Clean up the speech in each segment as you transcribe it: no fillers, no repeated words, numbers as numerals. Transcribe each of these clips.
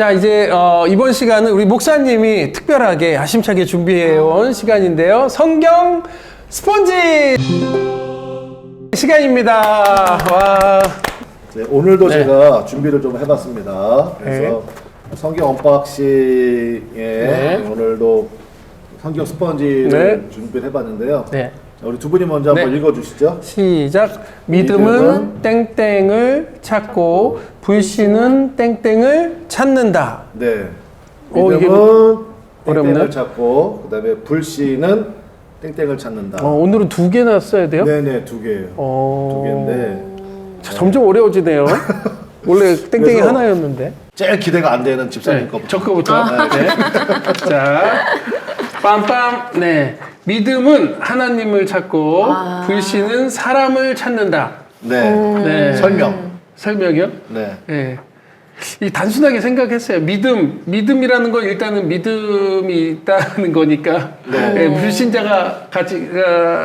자, 이제 이번 시간은 우리 목사님이 특별하게 야심차게 준비해온 시간인데요. 성경 스펀지 시간입니다. 와. 네, 오늘도 네. 제가 준비를 좀 해봤습니다. 그래서 성경 언박싱에 네. 오늘도 성경 스펀지를 네. 준비를 해봤는데요. 네. 자, 우리 두 분이 먼저 한번 네. 읽어주시죠. 시작. 믿음은 땡땡을 찾고 불신은 땡땡을 찾는다. 네. 이게 믿음은 어렵네. 땡땡을 찾고 그다음에 불신은 땡땡을 찾는다. 오늘은 두 개나 써야 돼요? 네네, 두 개예요. 두 개인데 자, 점점 어려워지네요. 원래 땡땡이 그래서 하나였는데. 제일 기대가 안 되는 집사님 네, 거부터. 저 거부터. 네. 자, 빰빰. 네. 믿음은 하나님을 찾고 불신은 사람을 찾는다. 네. 네. 설명이요? 네. 네. 이 단순하게 생각했어요. 믿음이라는 건 일단은 믿음이 있다는 거니까 네, 불신자가 같이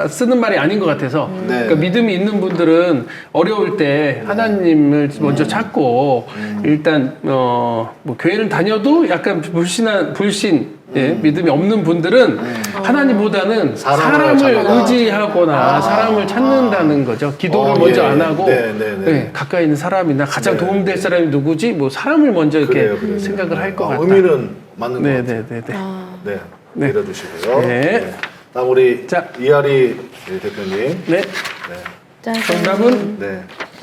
쓰는 말이 아닌 것 같아서 네. 그러니까 믿음이 있는 분들은 어려울 때 하나님을 먼저 찾고 일단 뭐 교회를 다녀도 약간 불신 예, 믿음이 없는 분들은 하나님보다는 사람을 찾는다. 의지하거나 사람을 찾는다는 거죠. 기도를 먼저 예. 안 하고 네. 가까이 있는 사람이나 가장 네. 도움될 사람이 누구지? 뭐 사람을 먼저 이렇게 그래요. 생각을 할 것 같다. 의미는 맞는 것 같아요. 네. 네. 내려주시고요. 네. 다음 우리 자. 이하리 대표님. 네. 짠. 정답은 네.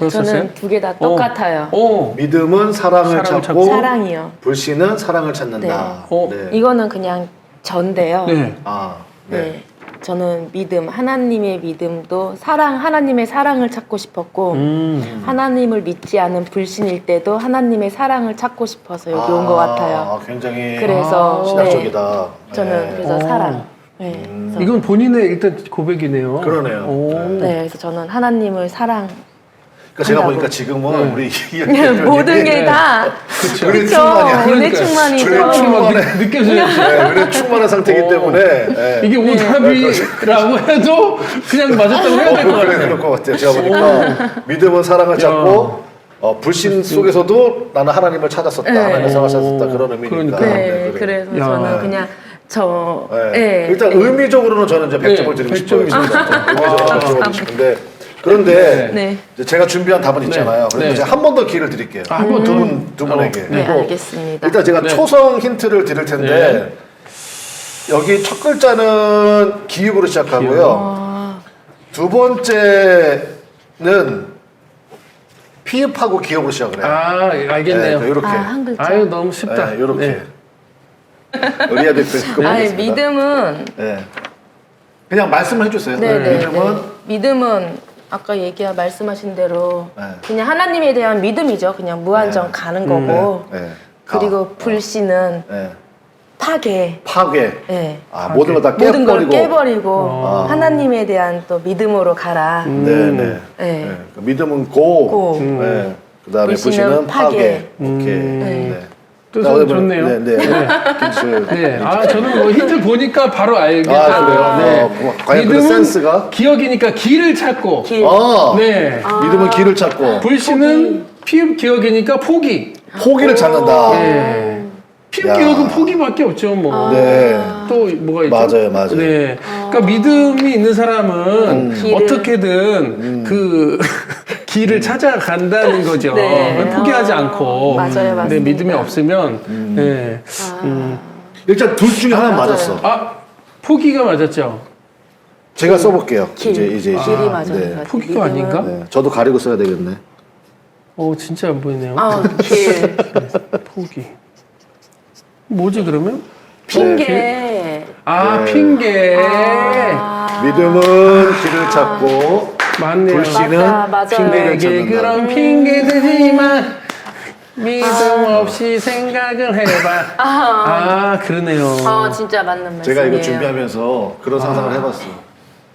저는 두 개 다 똑같아요. 믿음은 사랑을 찾고 사랑이요. 불신은 사랑을 찾는다. 네. 이거는 그냥 전데요. 네. 아, 네. 네. 저는 믿음, 하나님의 믿음도 하나님의 사랑을 찾고 싶었고 하나님을 믿지 않은 불신일 때도 하나님의 사랑을 찾고 싶어서 여기 온 것 같아요. 굉장히 그래서 신학적이다. 저는 네. 그래서 사랑. 네. 그래서, 이건 본인의 일단 고백이네요. 그러네요. 네, 그래서 저는 하나님을 사랑. 그러니까 제가 한다고. 보니까 지금은 우리 이하리 대표님이 모든 게 다 은혜 그렇죠. 충만이야. 은혜 충만이죠. 은혜 충만해. 느껴져요. 네, 은혜 충만한 상태이기 때문에 네. 이게 오답이라고 해도 그냥 맞았다고 해야 될 것 그래, 같아요. 그럴 것 같아요. 제가 보니까 믿음은 사랑을 찾고 불신 속에서도 나는 하나님을 찾았었다. 네. 하나님의 사랑을 찾았다. 그런 의미니까. 그러니까. 네, 그래요. 그래서 야. 저는 그냥 네. 일단 의미적으로는 저는 이제 100점을 드리고 싶어요. 100점이죠. 진짜. 의미적으로 100점을 드리고 싶은데 그런데 네. 이제 제가 준비한 답은 있잖아요. 그래서 네. 제가 한 번 더 기회를 드릴게요. 한 번 더? 두 분에게. 네, 그리고 알겠습니다. 일단 제가 네. 초성 힌트를 드릴 텐데 여기 첫 글자는 기읍으로 시작하고요. 두 번째는 피읍하고 기읍으로 시작을 해요. 알겠네요. 네, 이렇게. 한 글자. 아유, 너무 쉽다. 네, 이렇게. 네. 의리아 대표 아니, 믿음은 네. 그냥 말씀을 해주세요. 네네. 믿음은 믿음은 아까 말씀하신 대로 네. 그냥 하나님에 대한 믿음이죠. 그냥 무한정 네. 가는 거고. 네. 그리고 불신은 네. 파괴. 파괴. 네. 모든 걸 다 모든 걸 깨버리고. 깨버리고 하나님에 대한 또 믿음으로 가라. 네네. 네. 믿음은 고. 네. 그다음에 불신은 불신은 파괴. 파괴. 오케이. 네. 뜻은 좋네요. 네. 김치. 네. 저는 뭐 힌트 보니까 바로 알겠다고요. 그래요? 과연 그 센스가? 기억이니까 길을 찾고. 네. 믿음은 길을 찾고 불신은 피읍 기억이니까 포기. 포기를 찾는다. 네. 피읍 야. 기억은 포기밖에 없죠, 뭐. 네. 또 뭐가 있죠? 맞아요. 네. 그러니까 믿음이 있는 사람은 어떻게든 그 길을 찾아간다는 거죠. 네. 포기하지 않고. 맞아요, 맞습니다. 근데 믿음이 없으면 네. 일단 둘 중에 하나 맞았어. 포기가 맞았죠. 제가 써볼게요. 길. 이제. 길이 맞아요. 네. 포기가 아닌가? 네. 저도 가리고 써야 되겠네. 진짜 안 보이네요. 길. 포기. 뭐지 그러면? 핑계. 핑계. 믿음은 길을 찾고 맞네요. 불신은 맞아요. 핑계를 내게 찾는다. 그런 핑계 대지 마. 믿음 없이 생각을 해봐. 그러네요. 진짜 맞는 말씀이에요. 제가 이거 준비하면서 그런 상상을 해봤어요.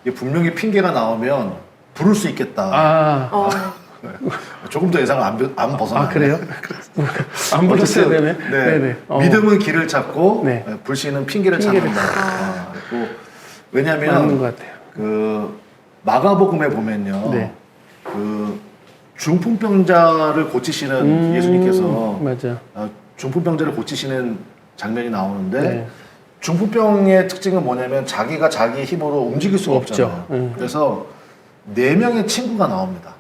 이게 분명히 핑계가 나오면 부를 수 있겠다. 조금 더 예상을 안 벗어나. 그래요? 안 불렀어야 되네. 네. 네네. 믿음은 길을 찾고 네. 불신은 핑계를 찾는다. 그리고 왜냐하면 맞는 것 같아요. 그 마가복음에 보면요, 네. 그 중풍병자를 고치시는 예수님께서 맞아. 중풍병자를 고치시는 장면이 나오는데 네. 중풍병의 특징은 뭐냐면 자기가 자기 힘으로 움직일 수가 없죠. 없잖아요. 그래서 4명의 친구가 나옵니다.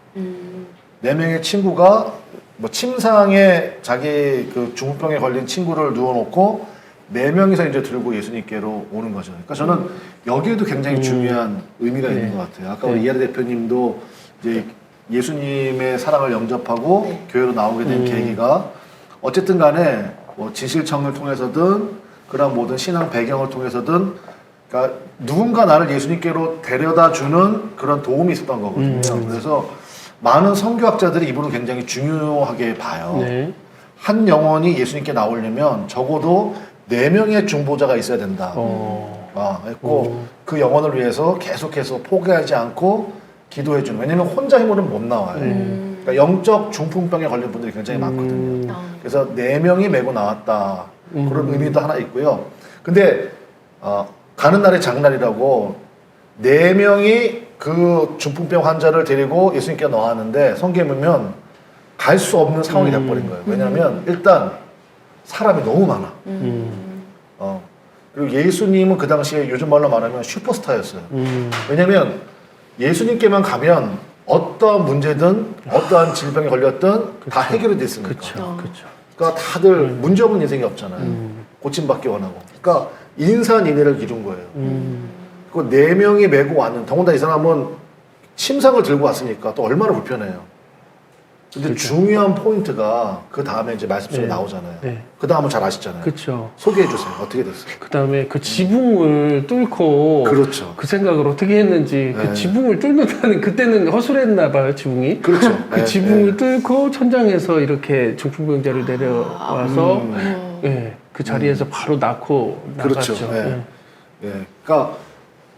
4명의 친구가 뭐 침상에 자기 그 중풍병에 걸린 친구를 누워놓고 4명이서 이제 들고 예수님께로 오는 거죠. 그러니까 저는 여기에도 굉장히 중요한 의미가 네. 있는 것 같아요. 아까 우리 이하리 대표님도 이제 예수님의 사랑을 영접하고 교회로 나오게 된 계기가 어쨌든 간에 뭐 진실청을 통해서든 그런 모든 신앙 배경을 통해서든 그러니까 누군가 나를 예수님께로 데려다 주는 그런 도움이 있었던 거거든요. 그래서 많은 선교학자들이 이 부분을 굉장히 중요하게 봐요. 네. 한 영혼이 예수님께 나오려면 적어도 4명의 중보자가 있어야 된다. 했고 그 영혼을 위해서 계속해서 포기하지 않고 기도해주는. 왜냐면 혼자 힘으로는 못 나와요. 그러니까 영적 중풍병에 걸린 분들이 굉장히 많거든요. 그래서 4명이 메고 나왔다. 그런 의미도 하나 있고요. 근데 가는 날의 장날이라고 4명이 그 중풍병 환자를 데리고 예수님께 나왔는데 성경에 보면 갈 수 없는 상황이 돼버린 거예요. 왜냐하면 일단 사람이 너무 많아. 그리고 예수님은 그 당시에 요즘 말로 말하면 슈퍼스타였어요. 왜냐하면 예수님께만 가면 어떠한 문제든 어떠한 질병에 걸렸든 다 해결이 됐으니까. 그렇죠. 그러니까 다들 문제 없는 인생이 없잖아요. 고침받기 원하고. 그러니까 인산인해를 이룬 거예요. 그 4명이 메고 왔는, 더군다나 이 사람은 침상을 들고 왔으니까 또 얼마나 불편해요. 근데 중요한 포인트가 그 다음에 이제 말씀 속에 나오잖아요. 네. 그 다음은 잘 아시잖아요. 그렇죠. 소개해 주세요. 어떻게 됐어요? 그 다음에 그 지붕을 뚫고 그렇죠. 그 생각을 어떻게 했는지 그 네. 지붕을 뚫는다는 그때는 허술했나 봐요 지붕이. 그렇죠. 그 네, 지붕을 네. 뚫고 천장에서 이렇게 중풍병자를 내려와서 예, 그 자리에서 바로 낳고 그렇죠. 나갔죠. 네. 예. 그러니까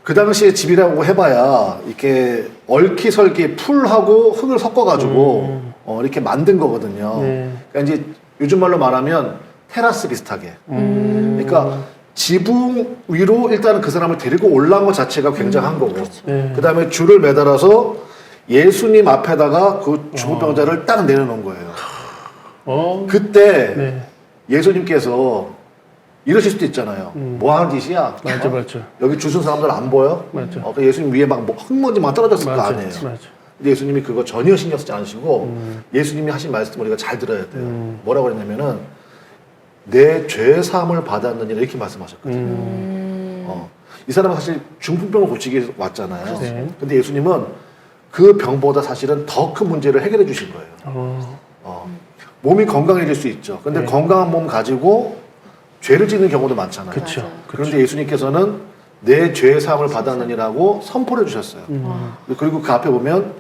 그 당시에 집이라고 해봐야 이렇게 얼키설키 풀하고 흙을 섞어가지고 이렇게 만든 거거든요. 네. 그러니까 이제 요즘 말로 말하면 테라스 비슷하게. 그러니까 지붕 위로 일단은 그 사람을 데리고 올라온 것 자체가 굉장한 거고. 네. 그 다음에 줄을 매달아서 예수님 앞에다가 그 중풍병자를 딱 내려놓은 거예요. 그때 네. 예수님께서 이러실 수도 있잖아요. 뭐 하는 짓이야? 맞아. 여기 주순 사람들 안 보여? 맞아. 그 예수님 위에 막 흙먼지만 떨어졌을 거 아니에요. 맞아. 근데 예수님이 그거 전혀 신경 쓰지 않으시고 예수님이 하신 말씀 우리가 잘 들어야 돼요. 뭐라고 그랬냐면은 내 죄 사함을 받았느니라 이렇게 말씀하셨거든요. 이 사람은 사실 중풍병을 고치기 위해서 왔잖아요. 네. 근데 예수님은 그 병보다 사실은 더 큰 문제를 해결해 주신 거예요. 몸이 건강해질 수 있죠. 근데 네. 건강한 몸 가지고 죄를 짓는 경우도 많잖아요. 그렇죠. 그런데 예수님께서는 내 죄의 사함을 받았느니라고 선포를 해주셨어요. 그리고 그 앞에 보면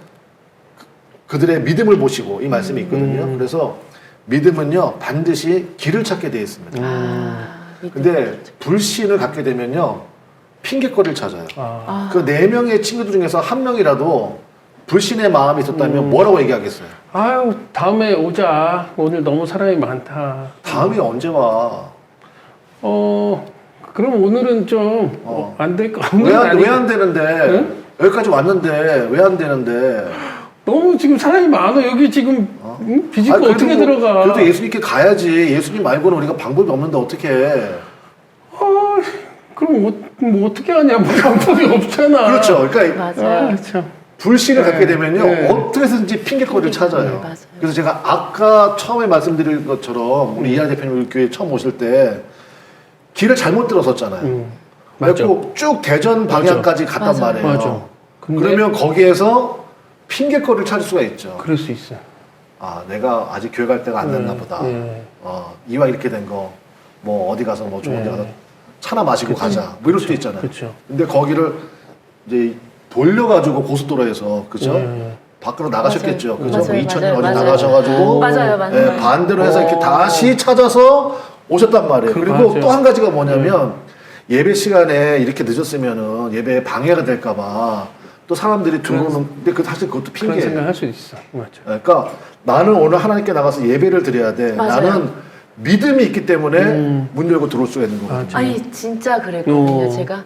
그들의 믿음을 보시고 이 말씀이 있거든요. 그래서 믿음은요 반드시 길을 찾게 되어 있습니다. 근데 불신을 갖게 되면요 핑계거리를 찾아요. 그 4명의 친구들 중에서 한 명이라도 불신의 마음이 있었다면 뭐라고 얘기하겠어요? 아유 다음에 오자. 오늘 너무 사람이 그럼 오늘은 좀 안 될 거. 왜 안 되는데? 응? 여기까지 왔는데 왜 안 되는데? 너무 지금 사람이 많아. 여기 지금 응? 비집고 그래도 어떻게 들어가? 그래도 예수님께 가야지. 예수님 말고는 우리가 방법이 없는데 어떻게 해? 그럼 뭐 어떻게 하냐? 뭐 방법이 없잖아. 그렇죠. 그러니까 맞아요. 참. 불신을 갖게 되면요 네. 어떻게든지 핑계거리를 찾아요. 맞아요. 그래서 제가 아까 처음에 말씀드린 것처럼 우리 이하 대표님 우리 교회 처음 오실 때 길을 잘못 들어섰잖아요. 맞죠. 그래서 쭉 대전 방향까지 갔단 맞아. 말이에요. 맞아. 근데 그러면 거기에서 핑계거리를 찾을 수가 있죠. 그럴 수 있어. 내가 아직 교회 갈 때가 안 됐나 보다. 네. 이왕 이렇게 된 거, 뭐 어디 가서 뭐 좋은 데 가서 차나 마시고 가자. 뭐 이럴 수도 있잖아요. 그쵸. 근데 거기를 이제 돌려가지고 고속도로에서, 그죠? 네. 밖으로 나가셨겠죠. 맞아요. 그죠? 뭐 맞아요. 2000년 어디 맞아요. 나가셔가지고. 맞아요. 예, 반대로 해서 이렇게 다시 찾아서 오셨단 말이에요. 그리고 맞아요. 또 한 가지가 뭐냐면 예배 시간에 이렇게 늦었으면은 예배에 방해가 될까봐 또 사람들이 들어오는데 사실 그것도 그런 핑계예요. 생각 할 수 있어. 맞아. 그러니까 나는 오늘 하나님께 나가서 예배를 드려야 돼. 맞아요. 나는 믿음이 있기 때문에 문 열고 들어올 수가 있는 거거든요. 맞아. 아니 진짜 그랬거든요. 어. 제가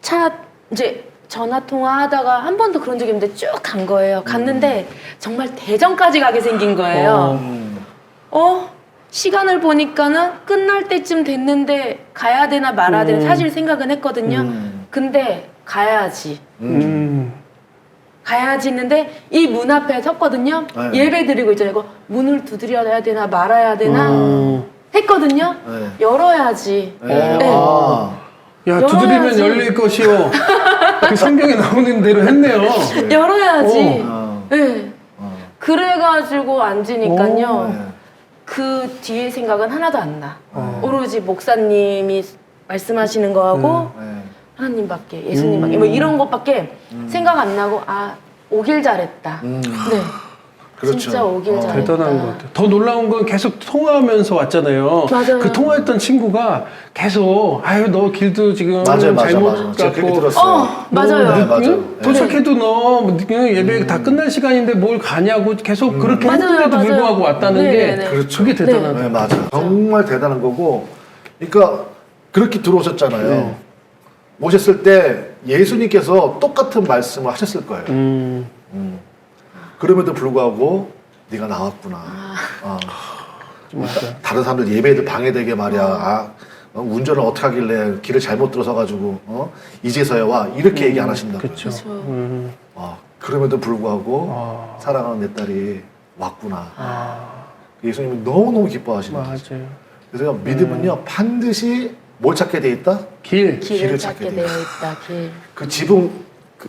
차 이제 전화 통화하다가 한 번도 그런 적이 없는데 쭉 간 거예요. 갔는데 정말 대전까지 가게 생긴 거예요. 시간을 보니까는 끝날 때쯤 됐는데 가야 되나 말아야 되나 사실 생각은 했거든요. 근데 가야지. 가야지 했는데 이 문 앞에 섰거든요. 네. 예배 드리고 있잖아요. 이거 문을 두드려야 되나 말아야 되나 했거든요. 네. 열어야지. 네. 네. 아. 야, 두드리면 열어야지. 열릴 것이요. 그 성경에 나오는 대로 했네요. 열어야지. 어. 네. 그래가지고 앉으니까요. 네. 그 뒤에 생각은 하나도 안 나. 오로지 목사님이 말씀하시는 거하고 네. 하나님밖에, 예수님밖에, 뭐 이런 것밖에 생각 안 나고, 아, 오길 잘했다. 네. 그렇죠. 진짜 오길 잘했다. 대단한 것 같아요. 더 놀라운 건 계속 통화하면서 왔잖아요. 맞아요. 그 통화했던 친구가 계속 아유 너 길도 지금 맞아요, 맞아요, 잘못 맞아요. 제가 그렇게 갔고 들었어요. 맞아요. 네, 맞아요. 응? 도착해도 너 예배 다 끝날 시간인데 뭘 가냐고 계속 그렇게 맞아요, 했는데도 맞아요. 불구하고 왔다는 네네네. 게 그렇죠. 그게 대단하다. 네, 맞아요. 정말 대단한 거고, 그러니까 그렇게 들어오셨잖아요. 네. 오셨을 때 예수님께서 똑같은 말씀을 하셨을 거예요. 그럼에도 불구하고 네가 나왔구나. 맞아요. 다른 사람들 예배들 방해되게 말이야. 운전을 어떻게 하길래 길을 잘못 들어서 가지고 이제서야 와 이렇게 얘기 안 하신다고요. 그렇죠. 그럼에도 불구하고 사랑하는 내 딸이 왔구나. 예수님은 너무너무 기뻐하시는 거예요. 맞아요. 그래서 믿음은요 반드시 뭘 찾게 돼 있다? 길. 길을 길을 찾게 찾게 되어 돼요. 있다, 길. 그 집은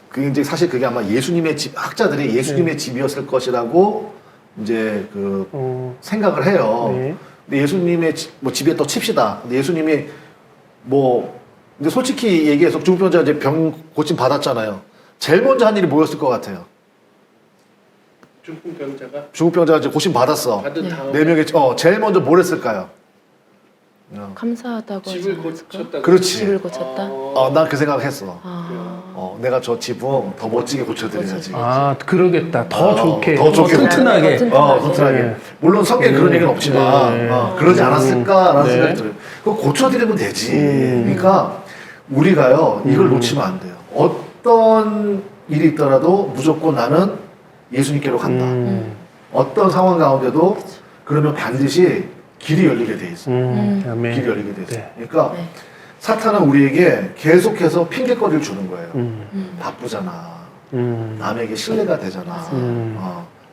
그 이제 사실 그게 아마 예수님의 집 학자들이 예수님의 집이었을 것이라고 이제 그 생각을 해요. 네. 근데 예수님의 뭐 집에 또 칩시다. 근데 예수님이 뭐 근데 솔직히 얘기해서 중풍병자 이제 병 고침 받았잖아요. 제일 먼저 한 일이 뭐였을 것 같아요? 중풍병자가 중풍병자가 이제 고침 받았어. 받은 다음에 네 명이 제일 먼저 뭘 했을까요? 감사하다고 집을 하지 않았을까? 고쳤다. 그렇지. 집을 고쳤다? 난 그 생각했어. 아, 내가 저 집은 더 멋지게 고쳐드려야지. 아 그러겠다. 더 좋게. 더 좋게. 튼튼하게. 튼튼하게. 네. 물론 성경에 그런 얘기는 없지만 네. 그러지 않았을까라는 네. 생각이 들어요. 그거 고쳐드리면 되지. 그러니까 우리가요 이걸 놓치면 안 돼요. 어떤 일이 있더라도 무조건 나는 예수님께로 간다. 어떤 상황 가운데도 그러면 반드시 길이 열리게 돼 있어요. 아멘. 길이 열리게 돼 있어요. 네. 그러니까 네. 사탄은 우리에게 계속해서 핑계거리를 주는 거예요. 바쁘잖아. 남에게 신뢰가 되잖아.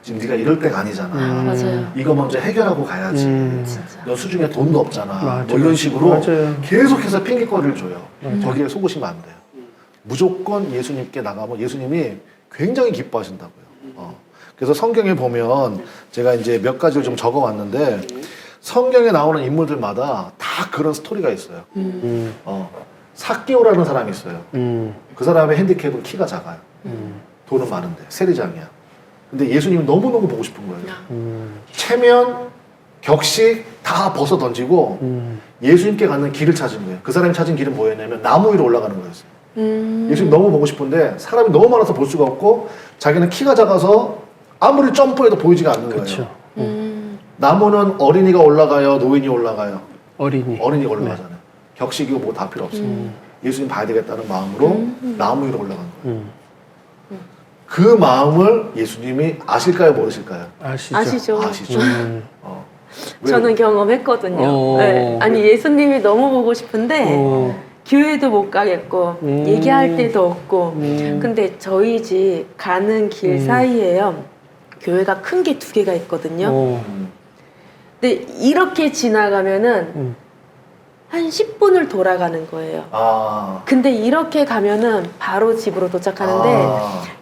지금 네가 이럴 때가 아니잖아. 맞아요. 이거 먼저 해결하고 가야지. 진짜. 너 수중에 돈도 없잖아. 맞아요. 뭐 이런 식으로 맞아요. 계속해서 핑계거리를 줘요. 거기에 속으시면 안 돼요. 무조건 예수님께 나가면 예수님이 굉장히 기뻐하신다고요. 그래서 성경에 보면 제가 이제 몇 가지를 좀 적어왔는데 성경에 나오는 인물들마다 다 그런 스토리가 있어요. 삭개오라는 사람이 있어요. 그 사람의 핸디캡은 키가 작아요. 돈은 많은데 세리장이야. 근데 예수님이 너무너무 보고 싶은 거예요. 체면, 격식 다 벗어 던지고 예수님께 가는 길을 찾은 거예요. 그 사람이 찾은 길은 뭐였냐면 나무 위로 올라가는 거였어요. 예수님 너무 보고 싶은데 사람이 너무 많아서 볼 수가 없고 자기는 키가 작아서 아무리 점프해도 보이지가 않는 거예요. 그렇죠. 나무는 어린이가 올라가요, 노인이 올라가요. 어린이. 어린이가 올라가잖아요. 격식이고 뭐 다 필요 없어요. 예수님 봐야 되겠다는 마음으로 나무 위로 올라간 거예요. 그 마음을 예수님이 아실까요, 모르실까요? 아시죠? 아시죠? 아시죠. 왜? 저는 경험했거든요. 네. 아니 예수님이 너무 보고 싶은데 교회도 못 가겠고 얘기할 데도 없고 근데 저희 집 가는 길 사이에요 교회가 큰 게 2개가 있거든요. 근데 이렇게 지나가면은 한 10분을 돌아가는 거예요. 근데 이렇게 가면은 바로 집으로 도착하는데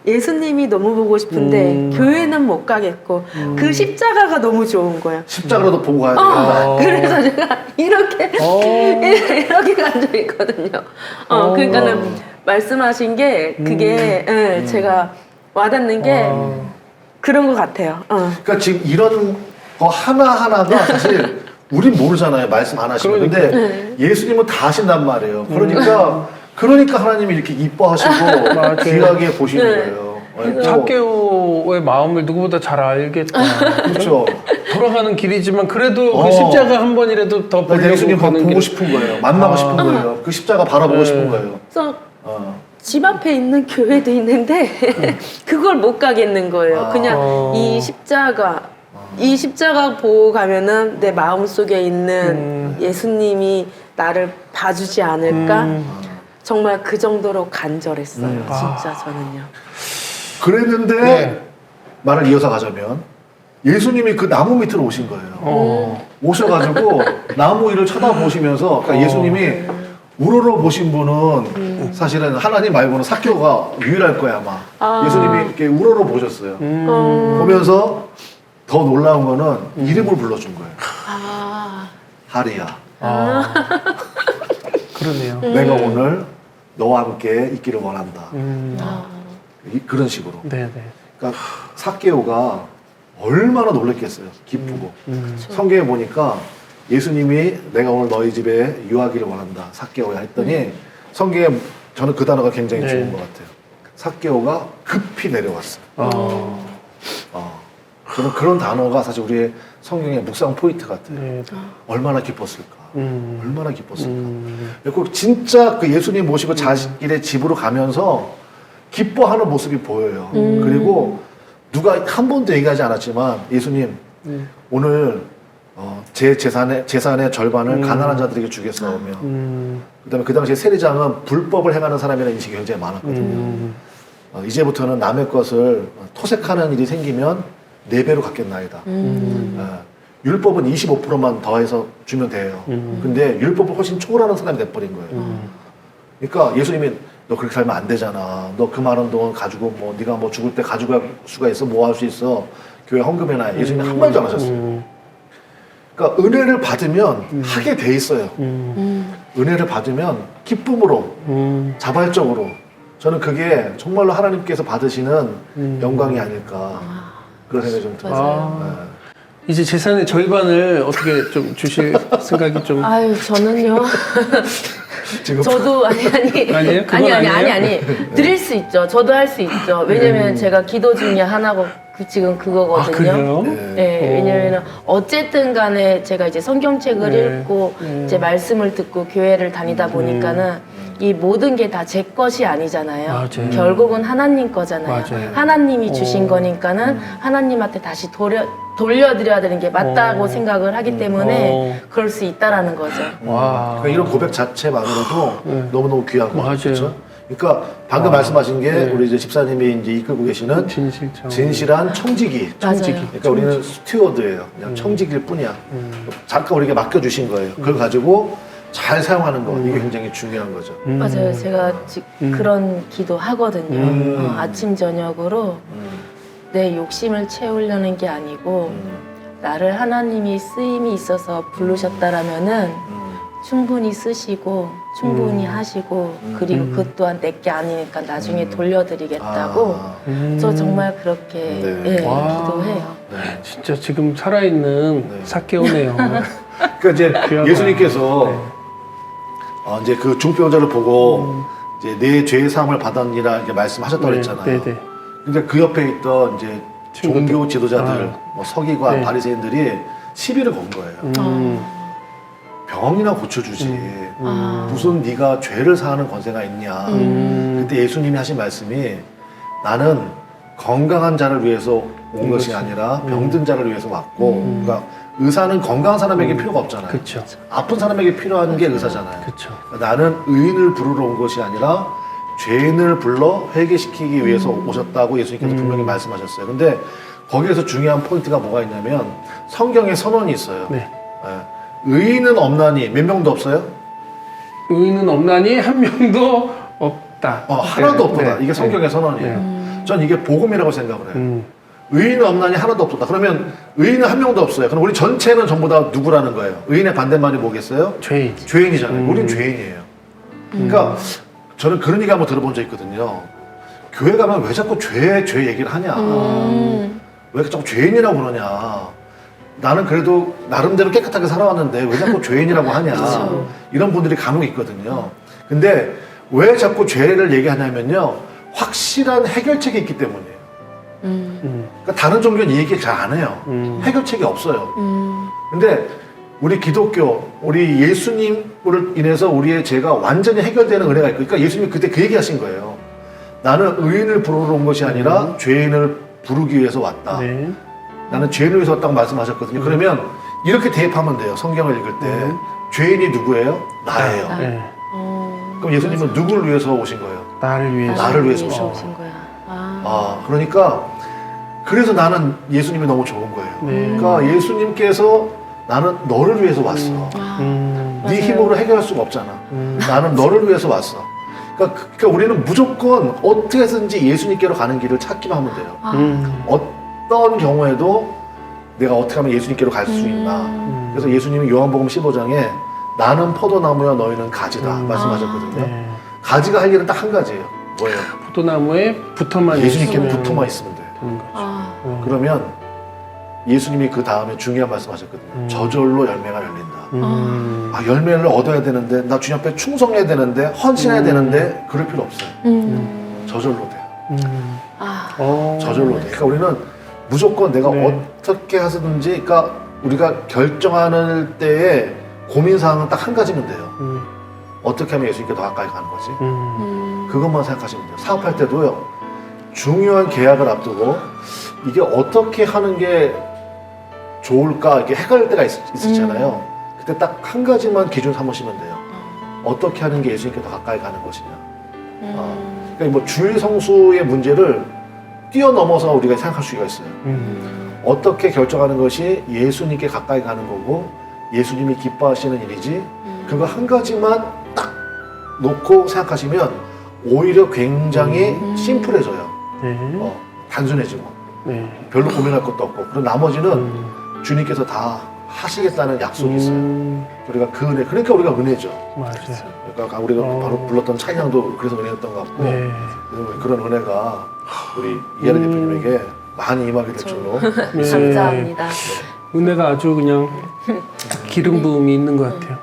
예수님이 너무 보고 싶은데 교회는 못 가겠고 그 십자가가 너무 좋은 거예요. 십자가라도 보고 가야 돼요. 그래서 제가 이렇게 앉아 있거든요. 그러니까는 말씀하신 게 그게 예, 제가 와닿는 게 그런 것 같아요. 그러니까 지금 이런 거 하나하나가 사실 우린 모르잖아요. 말씀 안 하시면. 근데 예수님은 다 하신단 말이에요. 그러니까 하나님이 이렇게 이뻐하시고 귀하게 보시는 거예요. 삭개오의 마음을 누구보다 잘 알겠다. 그렇죠. 돌아가는 길이지만 그래도 그 십자가 한 번이라도 더 보려고 예수님 가는 보고 길. 싶은 거예요. 만나고 싶은 거예요. 그 십자가 바라보고 싶은 거예요. 그래서 집 앞에 있는 교회도 있는데 그걸 못 가겠는 거예요. 그냥 이 십자가 이 십자가 보고 가면은 내 마음속에 있는 예수님이 나를 봐주지 않을까? 정말 그 정도로 간절했어요. 진짜 저는요. 그랬는데 네. 말을 이어서 가자면 예수님이 그 나무 밑으로 오신 거예요. 오셔가지고 나무 위를 쳐다보시면서 그러니까 예수님이 우러러 보신 분은 사실은 하나님 말고는 삭개오가 유일할 거야 아마. 예수님이 이렇게 우러러 보셨어요. 보면서 더 놀라운 거는 이름을 불러준 거예요. 하리야. 그러네요. 내가 오늘 너와 함께 있기를 원한다. 그런 식으로. 네네. 그러니까 삭개오가 얼마나 놀랬겠어요. 기쁘고. 성경에 보니까 예수님이 내가 오늘 너희 집에 유하기를 원한다. 삭개오야 했더니 성경에 저는 그 단어가 굉장히 네. 좋은 것 같아요. 삭개오가 급히 내려왔어요. 저는 그런 단어가 사실 우리의 성경의 묵상 포인트 같아요. 네. 얼마나 기뻤을까. 얼마나 기뻤을까. 그리고 진짜 그 예수님 모시고 자신의 집으로 가면서 기뻐하는 모습이 보여요. 그리고 누가 한 번도 얘기하지 않았지만 예수님 오늘 제 재산의 절반을 가난한 자들에게 주겠사오며 그다음에 그 당시에 세리장은 불법을 행하는 사람이라는 인식이 굉장히 많았거든요. 이제부터는 남의 것을 토색하는 일이 생기면 4배로 갚겠나이다. 율법은 25%만 더해서 주면 돼요. 근데 율법을 훨씬 초월하는 사람이 돼버린 거예요. 그러니까 예수님이 너 그렇게 살면 안 되잖아. 너 그 많은 돈 가지고 뭐 네가 뭐 죽을 때 가져갈 수가 있어? 뭐 할 수 있어? 교회 헌금해놔. 예수님이 한 말도 안 하셨어요. 그러니까 은혜를 받으면 하게 돼 있어요. 은혜를 받으면 기쁨으로, 자발적으로. 저는 그게 정말로 하나님께서 받으시는 영광이 아닐까 그런 생각이 좀 들어요. 맞아요. 이제 재산의 절반을 어떻게 좀 주실 생각이 좀. 아유, 저는요. 지금 저도 아니에요? 그건 아니에요? 드릴 수 있죠. 저도 할 수 있죠. 왜냐면 제가 기도 중에 하나가 지금 그거거든요. 그래요? 네, 왜냐면 어쨌든 간에 제가 이제 성경책을 네. 읽고 이제 말씀을 듣고 교회를 다니다 보니까는 이 모든 게 다 제 것이 아니잖아요. 맞아요. 결국은 하나님 거잖아요. 맞아요. 하나님이 주신 거니까는 하나님한테 다시 돌려드려야 되는 게 맞다고 생각을 하기 때문에 그럴 수 있다라는 거죠. 와. 그러니까 이런 고백 자체만으로도 너무너무 귀한 거죠. 맞아요. 그렇죠? 그러니까 방금 말씀하신 게 우리 이제 집사님이 이제 이끌고 계시는 진실한 청지기. 청지기. 그러니까 우리는 스튜어드예요. 그냥 청지기일 뿐이야. 잠깐 우리에게 맡겨주신 거예요. 그걸 가지고 잘 사용하는 거 이게 굉장히 중요한 거죠. 맞아요. 제가 그런 기도 하거든요. 아침 저녁으로 내 욕심을 채우려는 게 아니고 나를 하나님이 쓰임이 있어서 부르셨다라면은 충분히 쓰시고 충분히 하시고 그리고 그 또한 내게 아니니까 나중에 돌려드리겠다고 저 정말 그렇게 네. 예, 와. 기도해요. 네. 진짜 지금 살아있는 삭개오네요. 그러니까 이제 예수님께서 이제 그 중병자를 보고 이제 내 죄의 사함을 받았니라 이렇게 말씀하셨다고 그랬잖아요. 네네. 근데 그 옆에 있던 이제 종교 지도자들, 뭐 서기관, 네. 바리새인들이 시비를 건 거예요. 병이나 고쳐주지. 무슨 네가 죄를 사하는 권세가 있냐. 그때 예수님이 하신 말씀이 나는 건강한 자를 위해서 온 것이 아니라 병든 자를 위해서 왔고, 그러니까 의사는 건강한 사람에게 필요가 없잖아요. 그쵸. 아픈 사람에게 필요한 게 의사잖아요. 그쵸. 그러니까 나는 의인을 부르러 온 것이 아니라 죄인을 불러 회개시키기 위해서 오셨다고 예수님께서 분명히 말씀하셨어요. 근데 거기에서 중요한 포인트가 뭐가 있냐면 성경에 선언이 있어요. 네. 예. 의인은 없나니 몇 명도 없어요? 의인은 없나니 한 명도 없다. 하나도 네. 없다. 네. 이게 성경의 선언이에요. 전 이게 복음이라고 생각을 해요. 의인은 없나니 하나도 없다. 그러면 의인은 한 명도 없어요. 그럼 우리 전체는 전부 다 누구라는 거예요? 의인의 반대말이 뭐겠어요? 죄인. 죄인이잖아요. 우린 죄인이에요. 그러니까 저는 그런 얘기 한번 들어본 적 있거든요. 교회 가면 왜 자꾸 죄 얘기를 하냐. 왜 자꾸 죄인이라고 그러냐. 나는 그래도 나름대로 깨끗하게 살아왔는데 왜 자꾸 죄인이라고 하냐. 이런 분들이 간혹 있거든요. 근데 왜 자꾸 죄를 얘기하냐면요. 확실한 해결책이 있기 때문이에요. 그러니까 다른 종교는 이 얘기 잘 안 해요. 해결책이 없어요. 근데 우리 기독교, 우리 예수님을 인해서 우리의 죄가 완전히 해결되는 은혜가 있고, 그러니까 예수님이 그때 그 얘기 하신 거예요. 나는 의인을 부르러 온 것이 아니라 죄인을 부르기 위해서 왔다. 네. 나는 죄인을 위해서 왔다고 말씀하셨거든요. 그러면 이렇게 대입하면 돼요. 성경을 읽을 때 죄인이 누구예요? 나예요. 네. 그럼 예수님은 누구를 위해서 오신 거예요? 나를 위해서. 나를 위해서 오신 거야. 그러니까 그래서 나는 예수님이 너무 좋은 거예요. 네. 그러니까 예수님께서 나는 너를 위해서 왔어. 네 맞아요. 힘으로 해결할 수가 없잖아. 나는 너를 위해서 왔어. 그러니까 우리는 무조건 어떻게 해서든지 예수님께로 가는 길을 찾기만 하면 돼요. 어떤 경우에도 내가 어떻게 하면 예수님께로 갈 수 있나. 그래서 예수님이 요한복음 15장에 나는 포도나무야 너희는 가지다 말씀하셨거든요. 네. 가지가 할 일은 딱 한 가지예요. 뭐예요? 포도나무에 붙어만 예수님께 있으면 붙어만 있으면 돼요. 되는 거죠. 그러면 예수님이 그 다음에 중요한 말씀하셨거든요. 저절로 열매가 열린다. 열매를 얻어야 되는데 나 주님 앞에 충성해야 되는데 헌신해야 되는데 그럴 필요 없어요. 저절로 돼요. 저절로 돼. 그러니까 우리는 무조건 내가 어떻게 해서든지, 그러니까 우리가 결정하는 때에 고민 사항은 딱 한 가지면 돼요. 어떻게 하면 예수님께 더 가까이 가는 거지? 그것만 생각하시면 돼요. 사업할 때도요. 중요한 계약을 앞두고 이게 어떻게 하는 게 좋을까 이게 헷갈릴 때가 있었잖아요. 그때 딱 한 가지만 기준 삼으시면 돼요. 어떻게 하는 게 예수님께 더 가까이 가는 것이냐. 그러니까 뭐 주일 성수의 문제를 뛰어넘어서 우리가 생각할 수가 있어요. 어떻게 결정하는 것이 예수님께 가까이 가는 거고 예수님이 기뻐하시는 일이지 그거 한 가지만 딱 놓고 생각하시면 오히려 굉장히 심플해져요. 단순해지고 별로 고민할 것도 없고 그리고 나머지는 주님께서 다 하시겠다는 약속이 있어요. 우리가 그 은혜, 그러니까 우리가 은혜죠. 맞아요. 그러니까 우리가 바로 불렀던 찬양도 그래서 은혜였던 것 같고 네. 그런 은혜가 우리 이하늘 대표님에게 많이 임하게 될 줄로 네. 감사합니다. 은혜가 아주 그냥 기름 부음이 있는 것 같아요.